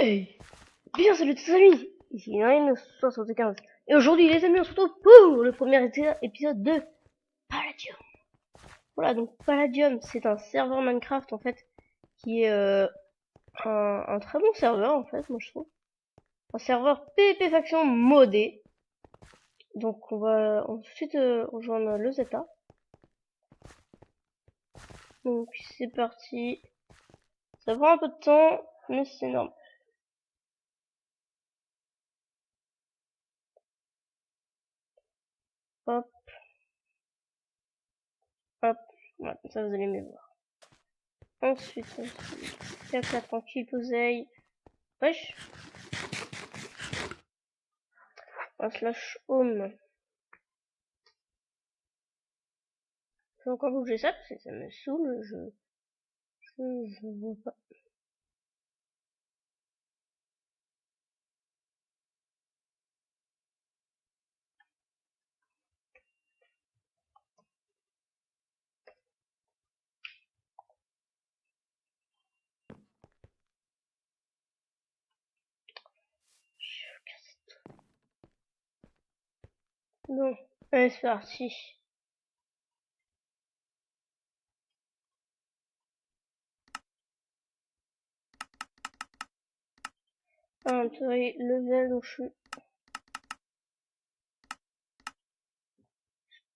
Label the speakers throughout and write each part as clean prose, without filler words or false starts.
Speaker 1: Hey, bien salut tous les amis, ici Nine75. Et aujourd'hui les amis on se retrouve pour le premier épisode de Palladium. Voilà, donc Palladium c'est un serveur Minecraft en fait, qui est un très bon serveur en fait, moi je trouve. Un serveur PvP faction modé. Donc on va ensuite rejoindre le Zeta. Donc c'est parti. Ça prend un peu de temps, mais c'est normal. Hop, hop, voilà, comme ça vous allez mieux voir. Ensuite, tac là, tranquille, poseille. Wesh. Un slash home. Je vais encore bouger ça parce que ça me saoule, je vois pas. Bon, allez, c'est parti. Inventory level où je suis.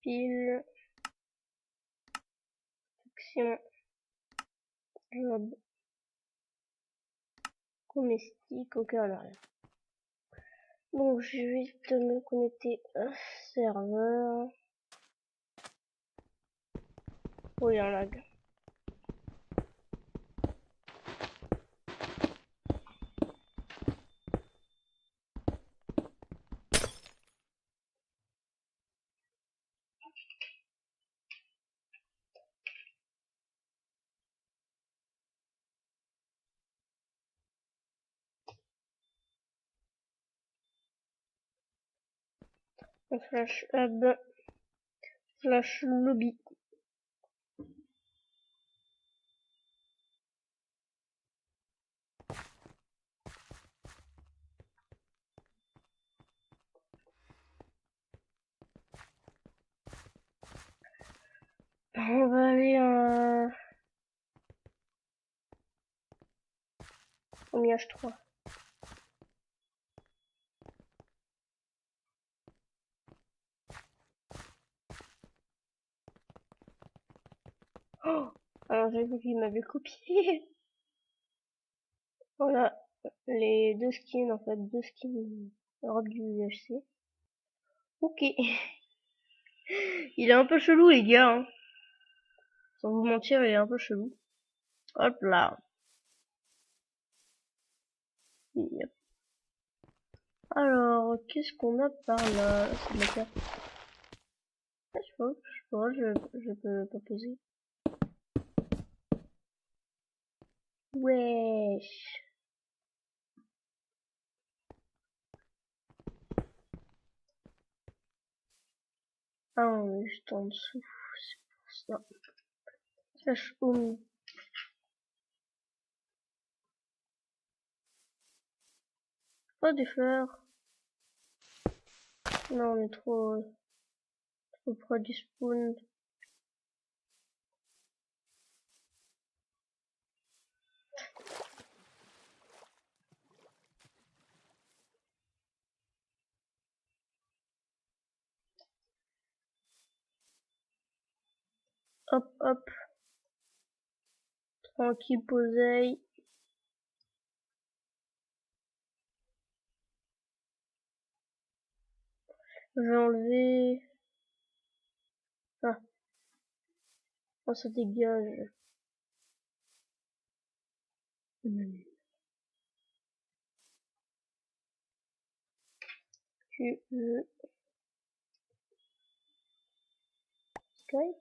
Speaker 1: Pile. Action. Job. Comestique. Ok, on a rien. Donc, je vais vite me connecter à serveur. Oh, il y a un lag. Un flash hub. Flash lobby. On va aller au Miage 3. Oh, alors j'ai vu qu'il m'avait copié. Voilà, les deux skins en fait, deux skins Europe du UHC. Ok. Il est un peu chelou les gars, hein. Sans vous mentir, il est un peu chelou. Hop là. Yep. Alors, qu'est-ce qu'on a par là? C'est de la carte. Ah, je peux pas poser. Wesh. Ah, on est juste en dessous. C'est pour ça. Slash home. Pas des fleurs. Non, on est trop près du spawn. Hop, hop. Tranquille, poseille. Je vais enlever. Ah, oh, ça dégage. QE. Skype.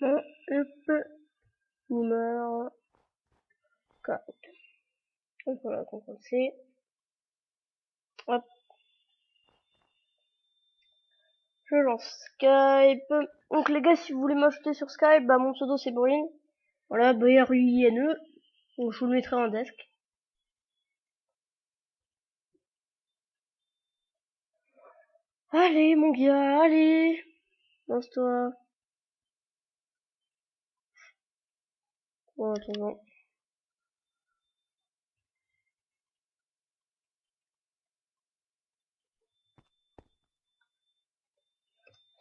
Speaker 1: Hop. Boomer. Code. Donc voilà, CTRL C. Hop. Je lance Skype. Donc les gars, si vous voulez m'ajouter sur Skype, bah mon pseudo c'est Brune. Voilà, BRUINE. Donc je vous le mettrai en desk. Allez mon gars, allez. Lance-toi. Oh, attends.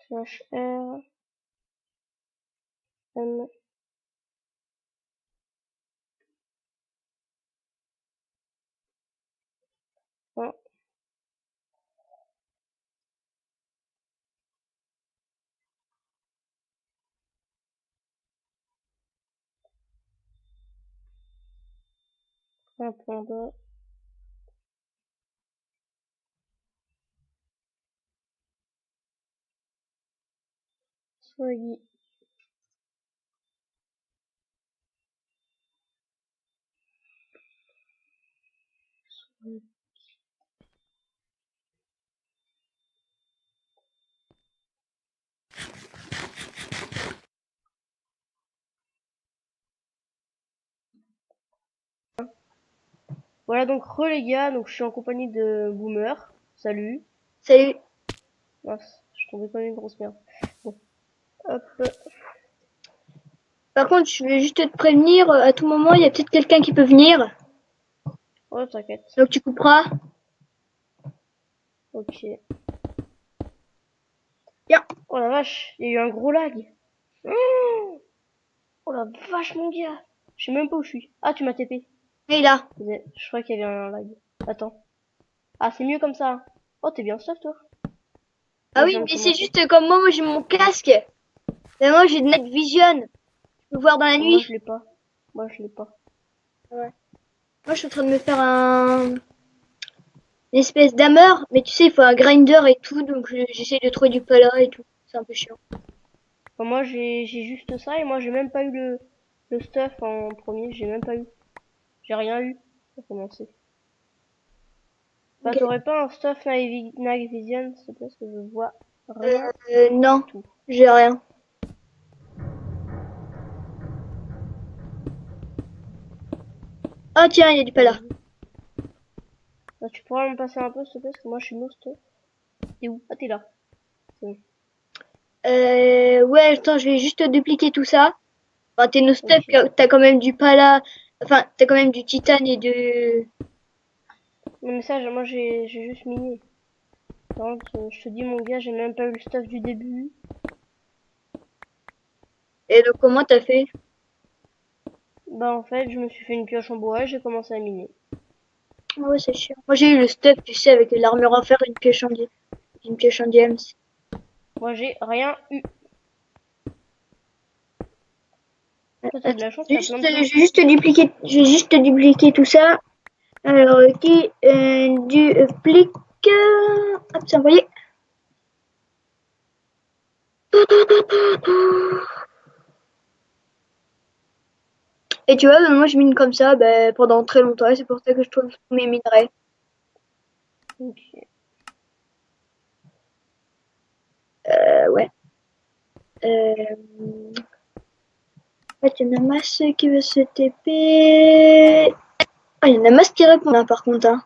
Speaker 1: Slash R. M. Un. Un point deux. Swaggy. Voilà donc les gars, donc je suis en compagnie de Boomer. Salut.
Speaker 2: Salut.
Speaker 1: Mince, je tombais comme une grosse merde. Bon. Hop.
Speaker 2: Par contre, je vais juste te prévenir, à tout moment, il y a peut-être quelqu'un qui peut venir.
Speaker 1: Oh t'inquiète.
Speaker 2: Donc tu couperas.
Speaker 1: Ok.
Speaker 2: Bien.
Speaker 1: Oh la vache, il y a eu un gros lag. Oh la vache mon gars. Je sais même pas où je suis. Ah tu m'as TP.
Speaker 2: Et là.
Speaker 1: Je crois qu'il y avait un lag. Attends. Ah c'est mieux comme ça. Oh t'es bien stuff toi.
Speaker 2: Ah
Speaker 1: Moi je
Speaker 2: oui,
Speaker 1: viens de
Speaker 2: mais c'est
Speaker 1: commencer.
Speaker 2: juste comme moi j'ai mon casque. Et moi j'ai de Night Vision. Je peux voir dans la
Speaker 1: Moi
Speaker 2: nuit.
Speaker 1: je l'ai pas. Moi je l'ai pas.
Speaker 2: Ouais. Moi je suis en train de me faire une espèce d'hammer, mais tu sais, il faut un grinder et tout, donc j'essaie de trouver du pala et tout. C'est un peu chiant.
Speaker 1: Enfin, moi j'ai juste ça et moi j'ai même pas eu le stuff en premier. J'ai même pas eu. J'ai rien eu pour commencer. Bah
Speaker 2: Ok.
Speaker 1: t'aurais pas un stuff Night Vision s'il te plaît parce que je vois rien
Speaker 2: Non,
Speaker 1: du tout.
Speaker 2: j'ai rien. Ah tiens, il y a du pala.
Speaker 1: Bah, tu pourras me passer un peu s'il te plaît parce que moi je suis no stuff. T'es où? Ah t'es là. C'est bon.
Speaker 2: Ouais, attends, je vais juste dupliquer tout ça. Enfin, t'es no step,
Speaker 1: Ok.
Speaker 2: t'as quand même du pala. Enfin, t'as quand même du titane et de...
Speaker 1: Non mais ça moi j'ai juste miné. Par contre, je te dis mon gars, j'ai même pas eu le stuff du début.
Speaker 2: Et donc comment t'as fait?
Speaker 1: Bah en fait, je me suis fait une pioche en bois et j'ai commencé à miner.
Speaker 2: Ah ouais, c'est chiant. Moi j'ai eu le stuff, tu sais, avec l'armure en fer et une pioche en diams.
Speaker 1: Moi j'ai rien eu. Toi t'as de
Speaker 2: Attends,
Speaker 1: la chance, t'as plein de trucs.
Speaker 2: je vais juste dupliquer tout ça. Alors, ok, duplique. Hop, c'est envoyé. Et tu vois, moi je mine comme ça pendant très longtemps, et c'est pour ça que je trouve tous mes minerais.
Speaker 1: Ok.
Speaker 2: Ouais. Euh, En fait, il y en a masse qui veut se TP. Ah, il y en a masse qui répond là par contre. Hein.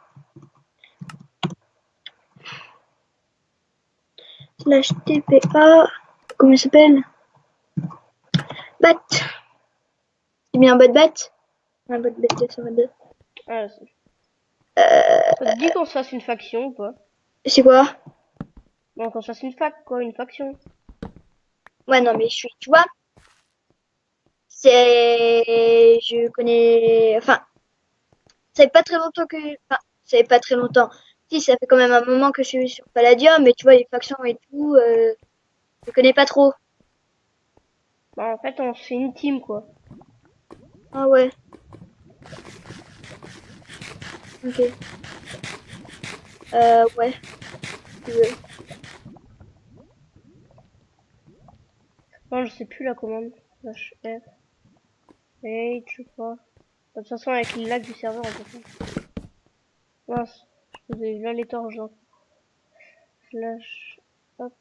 Speaker 2: Slash TPA. Comment il s'appelle? Bat. C'est bien un bat? Un bat ça va deux.
Speaker 1: Ah, ça te dit qu'on se fasse une faction ou pas?
Speaker 2: C'est quoi?
Speaker 1: Non, qu'on se fasse une fac, quoi, une faction.
Speaker 2: Ouais, non, mais je suis, tu vois, je connais, enfin, ça fait pas très longtemps ça fait pas très longtemps. Si, ça fait quand même un moment que je suis sur Palladium, mais tu vois, les factions et tout, je connais pas trop.
Speaker 1: Bah en fait, on se fait une team, quoi.
Speaker 2: Ah ouais, ok. Ouais, si tu veux.
Speaker 1: Non, je sais plus la commande. Slash F. H, je crois. De toute façon, avec le lag du serveur, on peut faire. Mince, je faisais là les torches. Hein. Slash. Hop.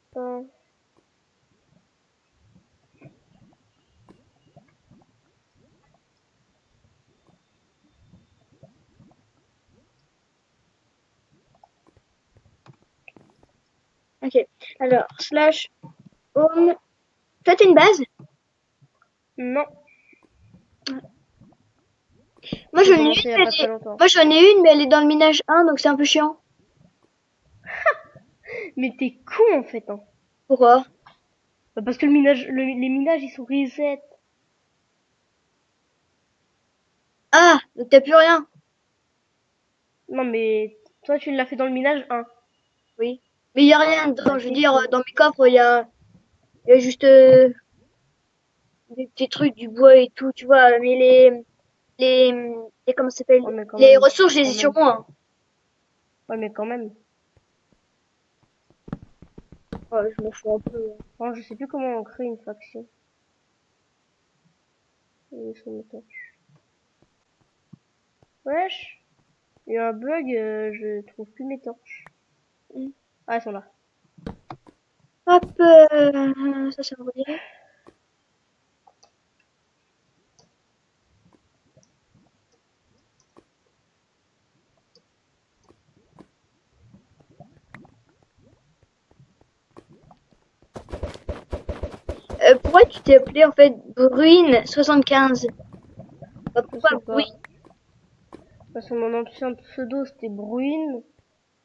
Speaker 2: Ok. Alors, slash home. Toi, t'as une base?
Speaker 1: Non,
Speaker 2: Moi,
Speaker 1: j'ai
Speaker 2: j'en ai
Speaker 1: commencé il y a
Speaker 2: une,
Speaker 1: pas très longtemps.
Speaker 2: moi, j'en ai une, mais elle est dans le minage 1, donc c'est un peu chiant.
Speaker 1: Mais t'es con en fait. Hein.
Speaker 2: Pourquoi?
Speaker 1: Bah, parce que le minage, les minages ils sont reset.
Speaker 2: Ah, donc t'as plus rien.
Speaker 1: Non, mais toi tu l'as fait dans le minage 1.
Speaker 2: Oui. Mais il y a rien dedans.
Speaker 1: Bah,
Speaker 2: Je veux
Speaker 1: t'es
Speaker 2: dire,
Speaker 1: con.
Speaker 2: dans mes coffres, il y a juste des petits trucs, du bois et tout, tu vois. Mais comment ça s'appelle?
Speaker 1: Ouais, mais quand
Speaker 2: Les
Speaker 1: même.
Speaker 2: ressources, je les
Speaker 1: Quand
Speaker 2: ai sur
Speaker 1: même.
Speaker 2: moi.
Speaker 1: Ouais, mais quand même.
Speaker 2: Ouais, je m'en fous un peu.
Speaker 1: Bon, je sais plus comment on crée une faction. Où sont mes torches? Wesh! Il y a un bug, je trouve plus mes torches.
Speaker 2: Mm.
Speaker 1: Ah, elles sont là.
Speaker 2: Hop, ça c'est un relais. Pourquoi tu t'es appelé en fait Bruine 75? Bah,
Speaker 1: Je
Speaker 2: pourquoi
Speaker 1: sais
Speaker 2: Bruine?
Speaker 1: pas. Parce que mon ancien pseudo c'était Bruine.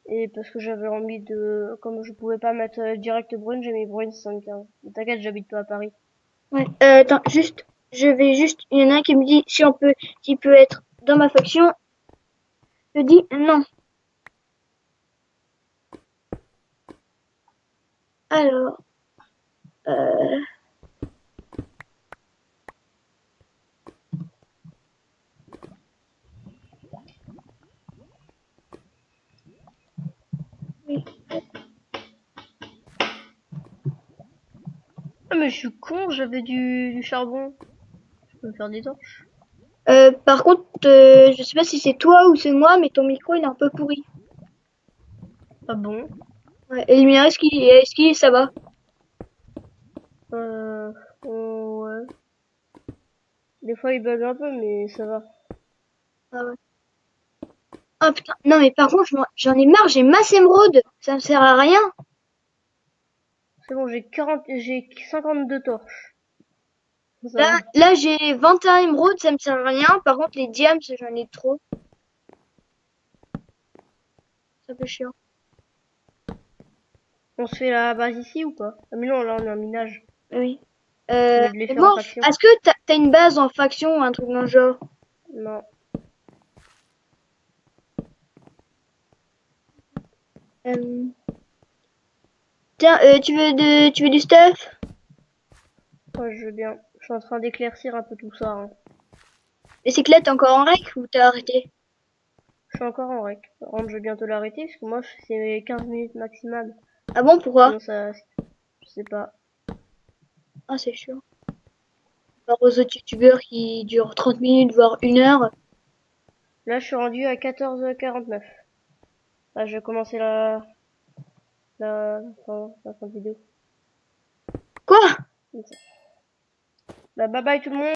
Speaker 1: Et parce que j'avais envie de. Comme je pouvais pas mettre direct Bruine, j'ai mis Bruine 75. Mais t'inquiète, j'habite pas à Paris.
Speaker 2: Ouais. Attends, juste, je vais juste. Il y en a un qui me dit si on peut, s'il peut être dans ma faction. Je dis non. Alors, euh, oui.
Speaker 1: Ah, mais je suis con, j'avais du charbon. Je peux me faire des torches.
Speaker 2: Par contre, je sais pas si c'est toi ou c'est moi, mais ton micro il est un peu pourri.
Speaker 1: Ah bon?
Speaker 2: Ouais. Et le mien, est-ce qu'il, ça va?
Speaker 1: Oh, ouais. Des fois il bug un peu, mais ça va.
Speaker 2: Ah ouais. Oh putain, non mais par contre, j'en ai marre, j'ai masse émeraude, ça me sert à rien.
Speaker 1: C'est bon, j'ai 52 torches. Ça
Speaker 2: Là,
Speaker 1: va.
Speaker 2: là j'ai 21 émeraudes, ça me sert à rien. Par contre, les diams, j'en ai trop. Ça fait chiant.
Speaker 1: On se fait la base ici ou pas? Ah, mais non, là on est en minage.
Speaker 2: Oui.
Speaker 1: Au lieu de les
Speaker 2: Mais
Speaker 1: faire
Speaker 2: bon,
Speaker 1: en faction.
Speaker 2: est-ce que t'as une base en faction ou un truc dans le genre?
Speaker 1: Non.
Speaker 2: Euh, Tiens, tu veux du stuff?
Speaker 1: Ouais, je veux bien. Je suis en train d'éclaircir un peu tout ça. Hein.
Speaker 2: Et c'est que là, t'es encore en rec ou t'as arrêté?
Speaker 1: Je suis encore en rec. Par contre, je vais bientôt l'arrêter parce que moi, c'est 15 minutes maximum.
Speaker 2: Ah bon, pourquoi?
Speaker 1: Sinon, ça. Je sais pas.
Speaker 2: Ah, c'est chiant. Par aux autres youtubeurs qui durent 30 minutes, voire 1 heure.
Speaker 1: Là, je suis rendu à 14h49. Là, je vais commencer la fin de vidéo.
Speaker 2: Quoi?
Speaker 1: Bah, bye bye tout le monde.